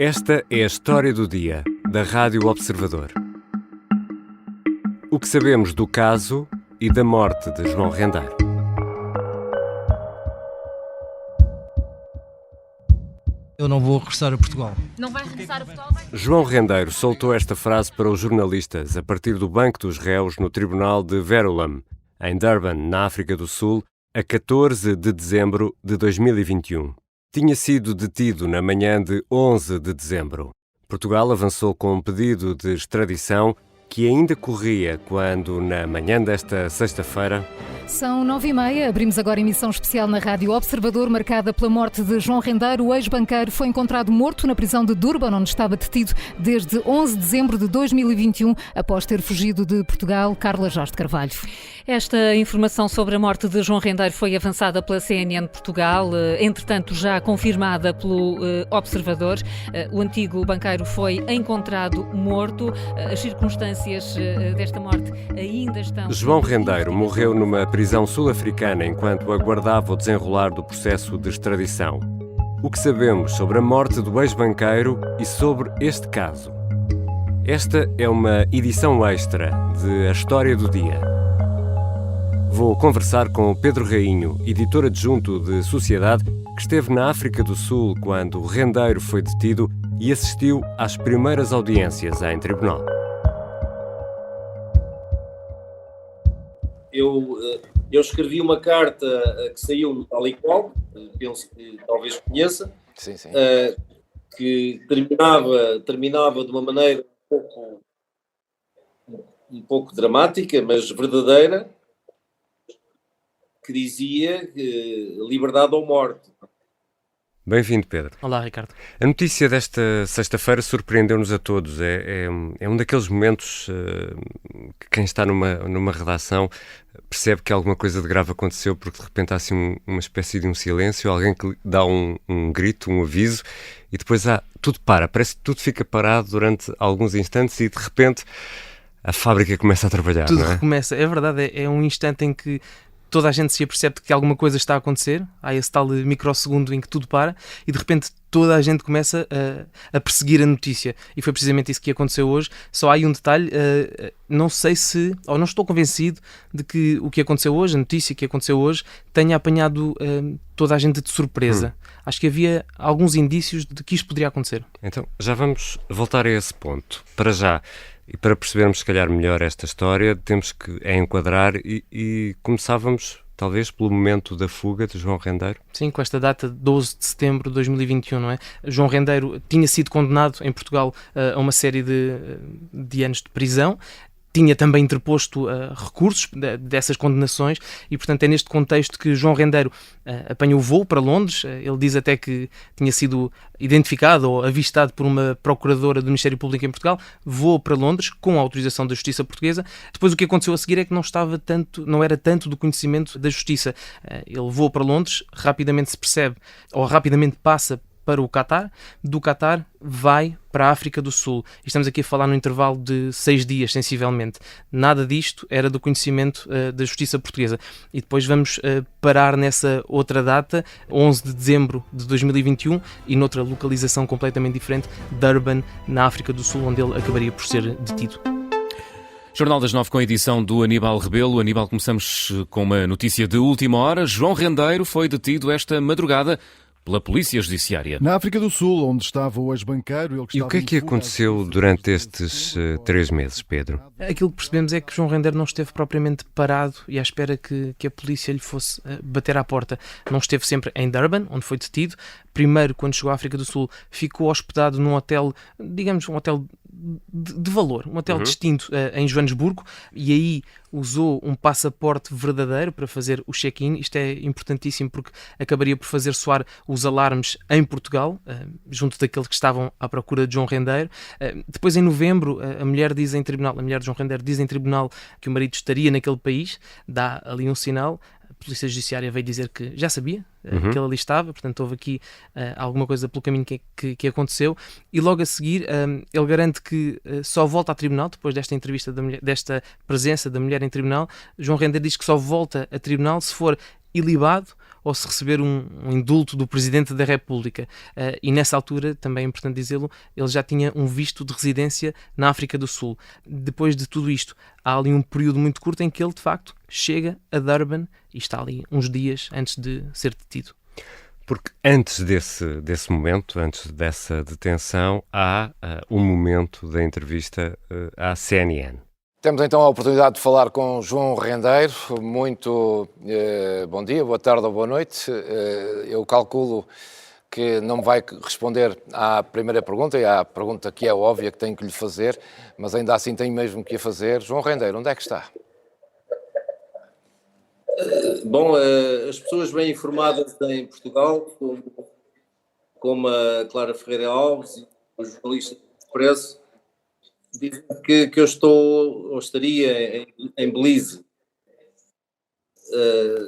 Esta é a história do dia, da Rádio Observador. O que sabemos do caso e da morte de João Rendeiro. Eu não vou regressar a Portugal. Não vai regressar a Portugal? João Rendeiro soltou esta frase para os jornalistas a partir do banco dos réus no Tribunal de Verulam, em Durban, na África do Sul, a 14 de dezembro de 2021. Tinha sido detido na manhã de 11 de dezembro. Portugal avançou com um pedido de extradição que ainda corria quando, na manhã desta sexta-feira... São 9h30, abrimos agora emissão especial na Rádio Observador, marcada pela morte de João Rendeiro. O ex-banqueiro foi encontrado morto na prisão de Durban, onde estava detido desde 11 de dezembro de 2021, após ter fugido de Portugal. Carla Jorge de Carvalho. Esta informação sobre a morte de João Rendeiro foi avançada pela CNN Portugal, entretanto já confirmada pelo Observador. O antigo banqueiro foi encontrado morto. As circunstâncias desta morte ainda estão... João Rendeiro morreu numa prisão sul-africana enquanto aguardava o desenrolar do processo de extradição. O que sabemos sobre a morte do ex-banqueiro e sobre este caso? Esta é uma edição extra de A História do Dia. Vou conversar com o Pedro Rainho, editor adjunto de Sociedade, que esteve na África do Sul quando Rendeiro foi detido e assistiu às primeiras audiências em tribunal. Eu escrevi uma carta que saiu no Tal e Qual, penso que talvez conheça, sim, sim. Que terminava de uma maneira um pouco dramática, mas verdadeira, que dizia liberdade ou morte. Bem-vindo, Pedro. Olá, Ricardo. A notícia desta sexta-feira surpreendeu-nos a todos. É um daqueles momentos que quem está numa redação percebe que alguma coisa de grave aconteceu, porque de repente há assim uma espécie de um silêncio, alguém que dá um grito, um aviso, e depois tudo para. Parece que tudo fica parado durante alguns instantes e de repente a fábrica começa a trabalhar. Tudo não é? recomeça. É verdade, é um instante em que toda a gente se apercebe que alguma coisa está a acontecer, há esse tal microsegundo em que tudo para e de repente toda a gente começa a perseguir a notícia. E foi precisamente isso que aconteceu hoje. Só há aí um detalhe, não sei se, ou não estou convencido de que o que aconteceu hoje, a notícia que aconteceu hoje, tenha apanhado toda a gente de surpresa. Acho que havia alguns indícios de que isto poderia acontecer. Então, já vamos voltar a esse ponto. Para já, e para percebermos se calhar melhor esta história, temos que enquadrar e começávamos talvez pelo momento da fuga de João Rendeiro. Sim, com esta data, 12 de setembro de 2021, não é? João Rendeiro tinha sido condenado em Portugal a uma série de anos de prisão. Tinha também interposto recursos dessas condenações e, portanto, é neste contexto que João Rendeiro apanhou o voo para Londres. Ele diz até que tinha sido identificado ou avistado por uma procuradora do Ministério Público em Portugal, voou para Londres com a autorização da Justiça Portuguesa. Depois o que aconteceu a seguir é que não era tanto do conhecimento da Justiça. Ele voou para Londres, rapidamente se percebe, ou rapidamente passa para o Qatar, do Qatar vai para a África do Sul. E estamos aqui a falar num intervalo de 6 dias, sensivelmente. Nada disto era do conhecimento da Justiça Portuguesa. E depois vamos parar nessa outra data, 11 de dezembro de 2021, e noutra localização completamente diferente, Durban, na África do Sul, onde ele acabaria por ser detido. Jornal das 9 com a edição do Aníbal Rebelo. Aníbal, começamos com uma notícia de última hora. João Rendeiro foi detido esta madrugada pela Polícia Judiciária. Na África do Sul, onde estava o ex-banqueiro... E o que é que aconteceu durante estes 3 meses, Pedro? Aquilo que percebemos é que João Rendeiro não esteve propriamente parado e à espera que a polícia lhe fosse bater à porta. Não esteve sempre em Durban, onde foi detido. Primeiro, quando chegou à África do Sul, ficou hospedado num hotel, digamos, um hotel de valor, um hotel distinto em Joanesburgo, e aí usou um passaporte verdadeiro para fazer o check-in. Isto é importantíssimo porque acabaria por fazer soar os alarmes em Portugal, junto daqueles que estavam à procura de João Rendeiro. Depois, em novembro, a mulher de João Rendeiro diz em tribunal que o marido estaria naquele país, dá ali um sinal. A Polícia Judiciária veio dizer que já sabia que ele ali estava, portanto houve aqui alguma coisa pelo caminho que aconteceu, e logo a seguir ele garante que só volta a tribunal, depois desta entrevista, desta presença da mulher em tribunal. João Rendeiro diz que só volta a tribunal se for ilibado ou se receber um indulto do Presidente da República. E nessa altura, também é importante dizê-lo, ele já tinha um visto de residência na África do Sul. Depois de tudo isto, há ali um período muito curto em que ele, de facto, chega a Durban e está ali uns dias antes de ser detido. Porque antes desse momento, antes dessa detenção, há um momento da entrevista à CNN. Temos então a oportunidade de falar com João Rendeiro. Muito bom dia, boa tarde ou boa noite. Eu calculo que não me vai responder à primeira pergunta e à pergunta que é óbvia que tenho que lhe fazer, mas ainda assim tenho mesmo que a fazer. João Rendeiro, onde é que está? Bom, as pessoas bem informadas em Portugal, como a Clara Ferreira Alves e os jornalistas do Expresso, dizem que eu estaria em Belize.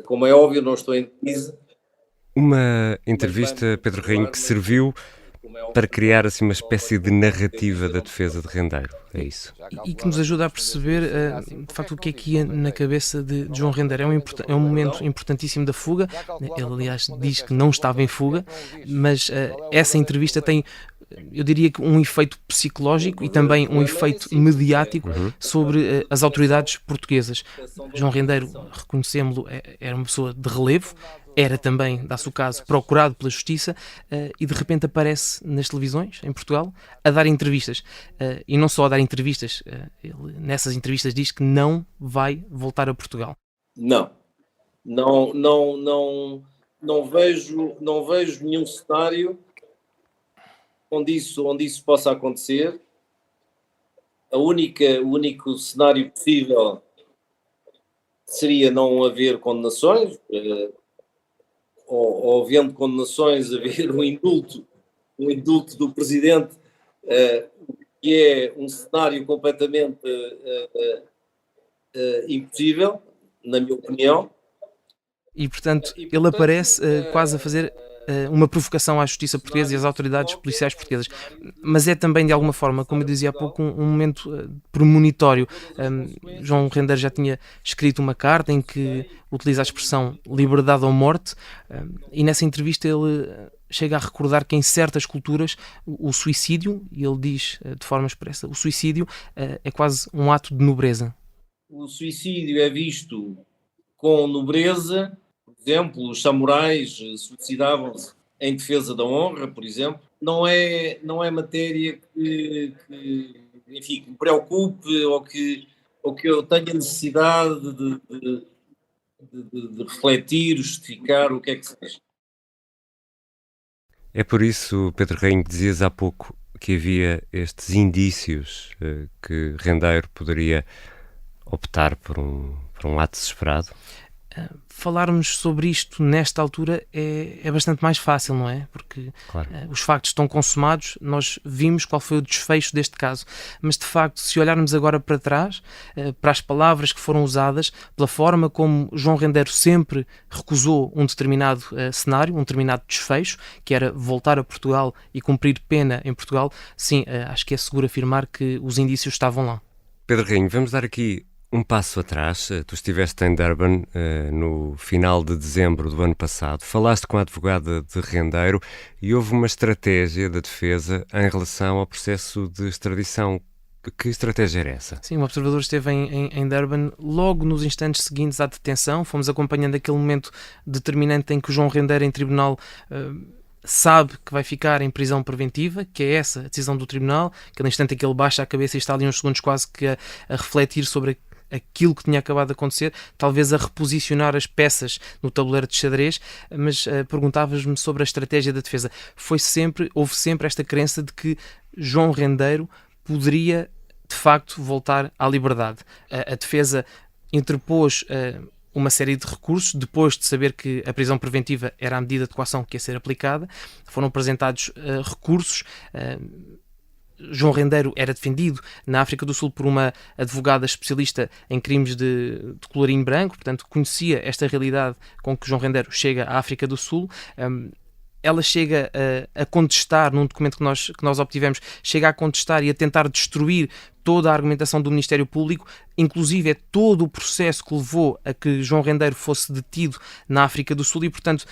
Como é óbvio, não estou em Belize. Uma entrevista, Pedro Rainho, que serviu para criar assim uma espécie de narrativa da defesa de Rendeiro, é isso? E que nos ajuda a perceber, de facto, o que é que ia na cabeça de João Rendeiro. É um momento importantíssimo da fuga. Ele, aliás, diz que não estava em fuga, mas essa entrevista tem, eu diria que um efeito psicológico e também um efeito mediático sobre as autoridades portuguesas. João Rendeiro, reconhecemos-lo, era uma pessoa de relevo, era também, dá-se o caso, procurado pela Justiça e de repente aparece nas televisões, em Portugal, a dar entrevistas. E não só a dar entrevistas, ele nessas entrevistas diz que não vai voltar a Portugal. Não vejo nenhum cenário onde isso possa acontecer. O único cenário possível seria não haver condenações, ou havendo condenações, haver um indulto do Presidente, que é um cenário completamente impossível, na minha opinião. E, portanto, ele aparece quase a fazer uma provocação à justiça portuguesa e às autoridades policiais portuguesas. Mas é também, de alguma forma, como eu dizia há pouco, um momento premonitório. João Rendeiro já tinha escrito uma carta em que utiliza a expressão liberdade ou morte, e nessa entrevista ele chega a recordar que em certas culturas o suicídio, e ele diz de forma expressa, o suicídio é quase um ato de nobreza. O suicídio é visto com nobreza. Por exemplo, os samurais suicidavam-se em defesa da honra, por exemplo. Não é matéria que enfim, me preocupe ou que eu tenha necessidade de refletir, justificar, o que é que seja. É por isso, Pedro Rainho, que dizias há pouco que havia estes indícios que Rendeiro poderia optar por um ato desesperado? Falarmos sobre isto nesta altura é bastante mais fácil, não é? Porque claro, os factos estão consumados, nós vimos qual foi o desfecho deste caso, mas de facto, se olharmos agora para trás, para as palavras que foram usadas, pela forma como João Rendeiro sempre recusou um determinado cenário, um determinado desfecho, que era voltar a Portugal e cumprir pena em Portugal, sim, acho que é seguro afirmar que os indícios estavam lá. Pedro Rainho, vamos dar aqui um passo atrás. Tu estiveste em Durban no final de dezembro do ano passado, falaste com a advogada de Rendeiro e houve uma estratégia da defesa em relação ao processo de extradição. Que estratégia era essa? Sim, o observador esteve em Durban logo nos instantes seguintes à detenção. Fomos acompanhando aquele momento determinante em que o João Rendeiro em tribunal sabe que vai ficar em prisão preventiva, que é essa a decisão do tribunal, aquele instante em que ele baixa a cabeça e está ali uns segundos quase que a refletir sobre aquilo que tinha acabado de acontecer, talvez a reposicionar as peças no tabuleiro de xadrez, mas perguntavas-me sobre a estratégia da defesa. Houve sempre esta crença de que João Rendeiro poderia, de facto, voltar à liberdade. A defesa interpôs uma série de recursos, depois de saber que a prisão preventiva era a medida de coação que ia ser aplicada. Foram apresentados recursos. João Rendeiro era defendido na África do Sul por uma advogada especialista em crimes de colorinho branco, portanto conhecia esta realidade com que João Rendeiro chega à África do Sul. ela chega a contestar, num documento que nós obtivemos, chega a contestar e a tentar destruir toda a argumentação do Ministério Público, inclusive é todo o processo que levou a que João Rendeiro fosse detido na África do Sul e, portanto,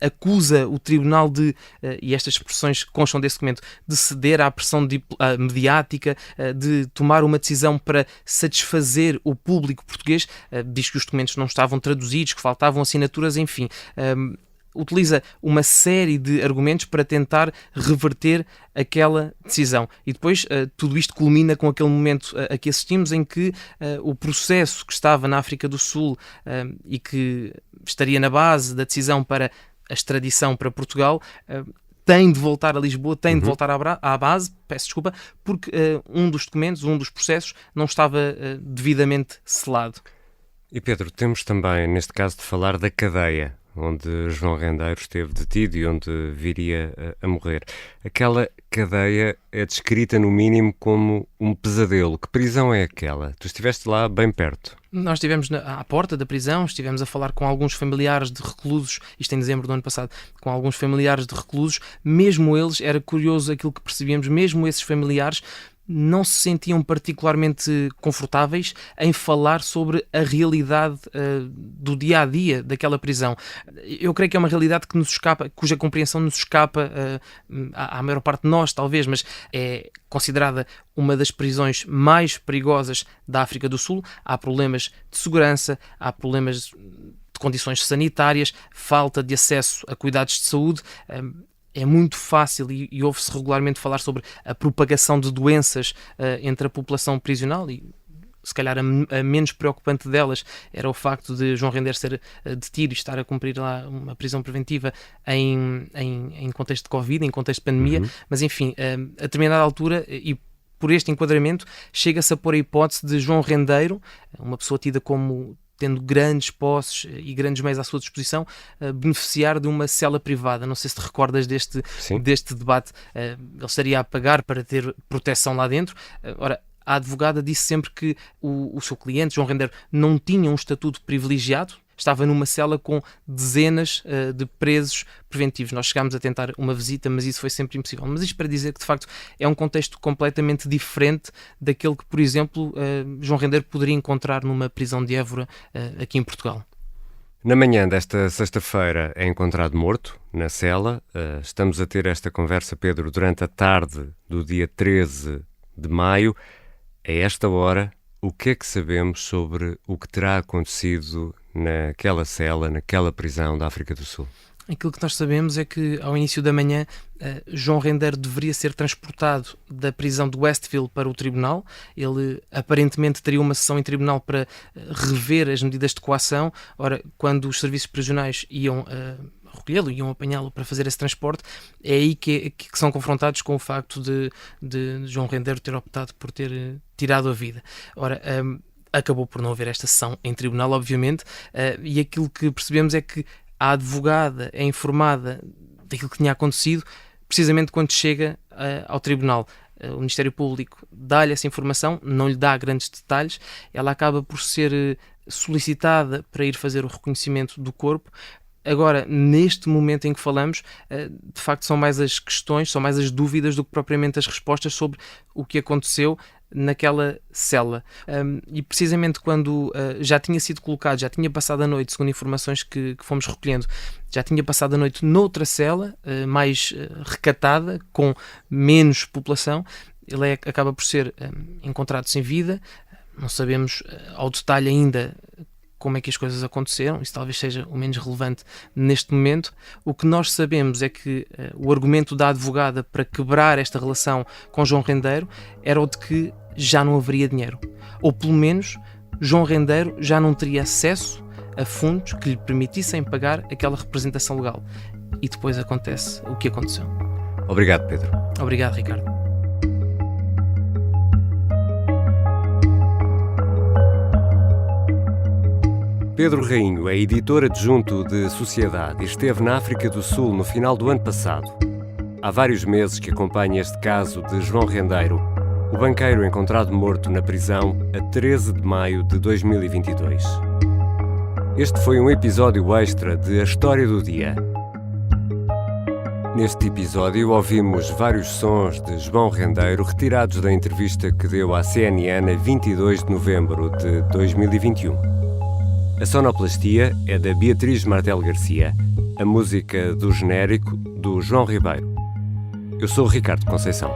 acusa o Tribunal de, e estas expressões constam desse documento, de ceder à pressão mediática, de tomar uma decisão para satisfazer o público português, diz que os documentos não estavam traduzidos, que faltavam assinaturas, enfim... utiliza uma série de argumentos para tentar reverter aquela decisão. E depois tudo isto culmina com aquele momento a que assistimos em que o processo que estava na África do Sul e que estaria na base da decisão para a extradição para Portugal tem de voltar a Lisboa, tem de voltar à base, peço desculpa, porque um dos documentos, um dos processos não estava devidamente selado. E Pedro, temos também, neste caso, de falar da cadeia onde João Rendeiro esteve detido e onde viria a morrer. Aquela cadeia é descrita, no mínimo, como um pesadelo. Que prisão é aquela? Tu estiveste lá bem perto. Nós estivemos à porta da prisão, estivemos a falar com alguns familiares de reclusos, isto em dezembro do ano passado, com alguns familiares de reclusos. Mesmo eles, era curioso aquilo que percebíamos, mesmo esses familiares não se sentiam particularmente confortáveis em falar sobre a realidade do dia-a-dia daquela prisão. Eu creio que é uma realidade que nos escapa, cuja compreensão nos escapa à maior parte de nós, talvez, mas é considerada uma das prisões mais perigosas da África do Sul. Há problemas de segurança, há problemas de condições sanitárias, falta de acesso a cuidados de saúde. É muito fácil e ouve-se regularmente falar sobre a propagação de doenças entre a população prisional e se calhar a menos preocupante delas era o facto de João Rendeiro ser detido e estar a cumprir lá uma prisão preventiva em contexto de Covid, em contexto de pandemia, mas enfim, a determinada altura e por este enquadramento chega-se a pôr a hipótese de João Rendeiro, uma pessoa tida como tendo grandes posses e grandes meios à sua disposição, beneficiar de uma cela privada. Não sei se te recordas deste debate. Ele estaria a pagar para ter proteção lá dentro. Ora, a advogada disse sempre que o seu cliente, João Rendeiro, não tinha um estatuto privilegiado, estava numa cela com dezenas de presos preventivos. Nós chegámos a tentar uma visita, mas isso foi sempre impossível. Mas isto para dizer que, de facto, é um contexto completamente diferente daquele que, por exemplo, João Rendeiro poderia encontrar numa prisão de Évora aqui em Portugal. Na manhã desta sexta-feira é encontrado morto, na cela. Estamos a ter esta conversa, Pedro, durante a tarde do dia 13 de maio. A esta hora, o que é que sabemos sobre o que terá acontecido naquela cela, naquela prisão da África do Sul? Aquilo que nós sabemos é que, ao início da manhã, João Rendeiro deveria ser transportado da prisão de Westville para o tribunal. Ele, aparentemente, teria uma sessão em tribunal para rever as medidas de coação. Ora, quando os serviços prisionais iam recolhê-lo, iam apanhá-lo para fazer esse transporte, é aí que são confrontados com o facto de João Rendeiro ter optado por ter tirado a vida. Ora, acabou por não haver esta sessão em tribunal, obviamente, e aquilo que percebemos é que a advogada é informada daquilo que tinha acontecido precisamente quando chega ao tribunal. O Ministério Público dá-lhe essa informação, não lhe dá grandes detalhes, ela acaba por ser solicitada para ir fazer o reconhecimento do corpo. Agora, neste momento em que falamos, de facto são mais as questões, são mais as dúvidas do que propriamente as respostas sobre o que aconteceu naquela cela. E precisamente quando já tinha sido colocado, já tinha passado a noite, segundo informações que fomos recolhendo, já tinha passado a noite noutra cela, mais recatada, com menos população, ele acaba por ser encontrado sem vida. Não sabemos ao detalhe ainda como é que as coisas aconteceram, isso talvez seja o menos relevante neste momento. O que nós sabemos é que o argumento da advogada para quebrar esta relação com João Rendeiro era o de que já não haveria dinheiro. Ou pelo menos João Rendeiro já não teria acesso a fundos que lhe permitissem pagar aquela representação legal. E depois acontece o que aconteceu. Obrigado, Pedro. Obrigado, Ricardo. Pedro Rainho é editor adjunto de Sociedade e esteve na África do Sul no final do ano passado. Há vários meses que acompanha este caso de João Rendeiro, o banqueiro encontrado morto na prisão a 13 de maio de 2022. Este foi um episódio extra de A História do Dia. Neste episódio ouvimos vários sons de João Rendeiro retirados da entrevista que deu à CNN a 22 de novembro de 2021. A sonoplastia é da Beatriz Martel Garcia, a música do genérico do João Ribeiro. Eu sou o Ricardo Conceição.